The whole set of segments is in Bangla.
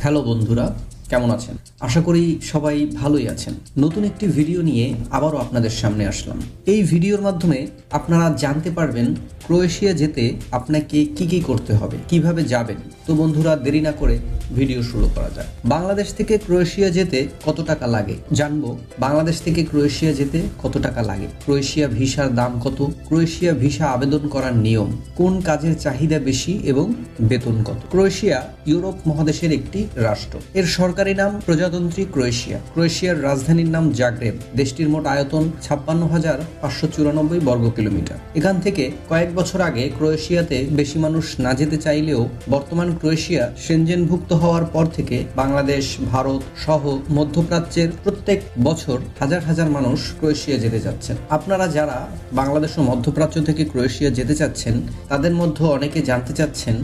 হ্যালো বন্ধুরা, কেমন আছেন? আশা করি সবাই ভালোই আছেন। নতুন একটি ভিডিও নিয়ে আবারও আপনাদের সামনে আসলাম। এই ভিডিওর মাধ্যমে আপনারা জানতে পারবেন ক্রোয়েশিয়া যেতে আপনাকে কি করতে হবে, কিভাবে যাবেন। তো বন্ধুরা, দেরি না করে ভিডিও শুরু করা যাক। বাংলাদেশ থেকে ক্রোয়েশিয়া যেতে কত টাকা লাগে জানবো। বাংলাদেশ থেকে ক্রোয়েশিয়া যেতে কত টাকা লাগে, ক্রোয়েশিয়া ভিসার দাম কত, ক্রোয়েশিয়া ভিসা আবেদন করার নিয়ম, কোন কাজের চাহিদা বেশি এবং বেতন কত। ক্রোয়েশিয়া ইউরোপ মহাদেশের একটি রাষ্ট্র। এর সরকারি নাম প্রজাতন্ত্রী ক্রোয়েশিয়া। ক্রোয়েশিয়ার রাজধানীর নাম জাগ্রেব। দেশটির মোট আয়তন 56,594 বর্গ কিলোমিটার। এখান থেকে কয়েক বছর আগে ক্রোয়েশিয়াতে বেশি মানুষ না যেতে চাইলেও বর্তমান ক্রোয়েশিয়া সেনজেনভুক্ত হওয়ার পর থেকে বাংলাদেশ, ভারত সহ মধ্যপ্রাচ্যের প্রত্যেক বছর হাজার হাজার মানুষ ক্রোয়েশিয়া যেতে যাচ্ছেন। আপনারা যারা বাংলাদেশ ও মধ্যপ্রাচ্য থেকে ক্রোয়েশিয়া যেতে চাচ্ছেন তাদের মধ্যে অনেকে জানতে চাচ্ছেন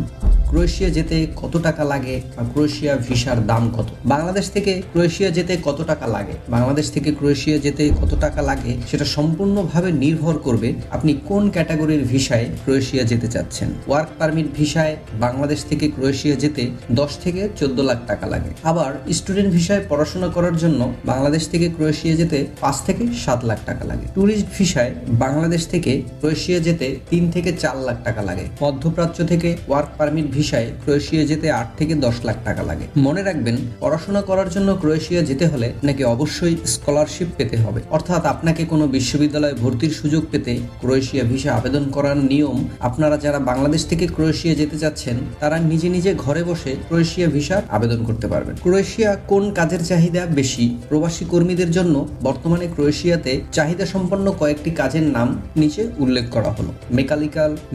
ক্রোয়েশিয়া যেতে কত টাকা লাগে বা ক্রোয়েশিয়া ভিসার দাম কত। বাংলাদেশ থেকে ক্রোয়েশিয়া যেতে কত টাকা লাগে, বাংলাদেশ থেকে ক্রোয়েশিয়া যেতে কত টাকা লাগে সেটা সম্পূর্ণভাবে নির্ভর করবে আপনি কোন ক্যাটাগরির ভিসায় ক্রোয়েশিয়া যেতে চাচ্ছেন। ওয়ার্ক পারমিট ভিসায় বাংলাদেশ থেকে ক্রোয়েশিয়া যেতে 10 থেকে 14 লাখ টাকা লাগে। আবার স্টুডেন্ট ভিসায় পড়াশোনা করার জন্য বাংলাদেশ থেকে ক্রোয়েশিয়া যেতে 5 থেকে 7 লাখ টাকা লাগে। ট্যুরিস্ট ভিসায় বাংলাদেশ থেকে ক্রোয়েশিয়া যেতে 3 থেকে 4 লাখ টাকা লাগে। মধ্যপ্রাচ্য থেকে ওয়ার্ক পারমিট ভিসায় ক্রোয়েশিয়া যেতে 8 থেকে 10 লাখ টাকা লাগে। মনে রাখবেন, পড়াশোনা করার জন্য ক্রোয়েশিয়া যেতে হলে নাকি অবশ্যই স্কলারশিপ পেতে হবে, অর্থাৎ আপনাকে কোনো বিশ্ববিদ্যালয়ে ভর্তির সুযোগ পেতে ক্রোয়েশিয়া ভিসা আবেদন করার নিয়ম। আপনারা যারা বাংলাদেশ থেকে ক্রোয়েশিয়া যেতে চাচ্ছেন তারা নিজে নিজে ঘরে বসে ক্রোয়েশিয়া ভিসা আবেদন করতে পারবেন। ক্রোয়েশিয়া কোন কাজের চাহিদা বেশি? প্রবাসী কর্মীদের জন্য বর্তমানে ক্রোয়েশিয়াতে চাহিদা সম্পন্ন কয়েকটি কাজের নাম নিচে উল্লেখ করা হলো।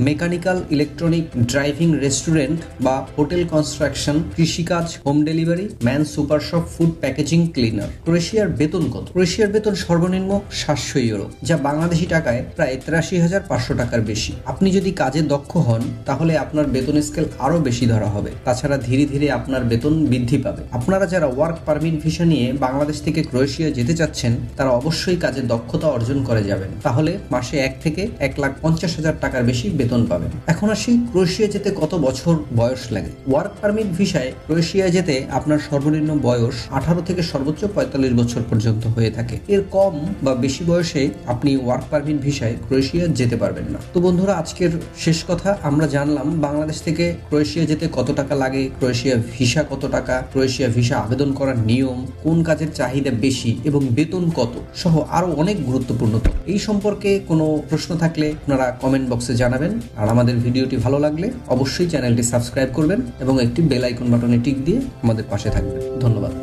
মেকানিক্যাল, ইলেকট্রনিক, ড্রাইভিং, রেস্টুরেন্ট বা হোটেল কনস্ট্রাকশন, কৃষিকাজ, home delivery, man super shop, food packaging, cleaner. ক্রোয়েশিয়ার বেতন কত? ক্রোয়েশিয়ার বেতন সর্বনিম্ন 700 ইউরো, যা বাংলাদেশি টাকায় প্রায় 83,500 টাকার বেশি। আপনি যদি কাজে দক্ষ হন তাহলে আপনার বেতন স্কেল আরো বেশি ধরা হবে। তাছাড়া ধীরে ধীরে আপনার বেতন বৃদ্ধি পাবে। আপনারা যারা ওয়ার্ক পারমিট ভিসা নিয়ে বাংলাদেশ থেকে ক্রোয়েশিয়া যেতে চাচ্ছেন তারা অবশ্যই কাজে দক্ষতা অর্জন করে যাবেন, তাহলে মাসে 1 থেকে 1,50,000 টাকার বেশি বেতন পাবেন। এখন আসি ক্রোয়েশিয়া যেতে কত বছর বয়স লাগে। ওয়ার্ক পারমিট ভিসায় ক্রোয়েশিয়া যেতে আপনার সর্বনিম্ন বয়স 18 থেকে সর্বোচ্চ 45 বছর পর্যন্ত হয়ে থাকে। এর কম বা বেশি বয়সে আপনি ওয়ার্ক পারমিট ভিসায় ক্রোয়েশিয়া যেতে পারবেন না। তো বন্ধুরা, আজকের শেষ কথা, আমরা জানলাম বাংলাদেশ থেকে ক্রোয়েশিয়া যেতে কত টাকা লাগে, ক্রোয়েশিয়া ভিসা কত টাকা, ক্রোয়েশিয়া ভিসা আবেদন করার নিয়ম, কোন কাজের চাহিদা বেশি এবং বেতন কত সহ আরো অনেক গুরুত্বপূর্ণ তথ্য। এই সম্পর্কে কোনো প্রশ্ন থাকলে আপনারা কমেন্ট বক্সে জানাবেন। আর আমাদের ভিডিওটি ভালো লাগলে অবশ্যই চ্যানেলটি সাবস্ক্রাইব করবেন এবং একটি বেল আইকন বাটনে টিক দিয়ে আমাদের পাশে থাকবেন। ধন্যবাদ।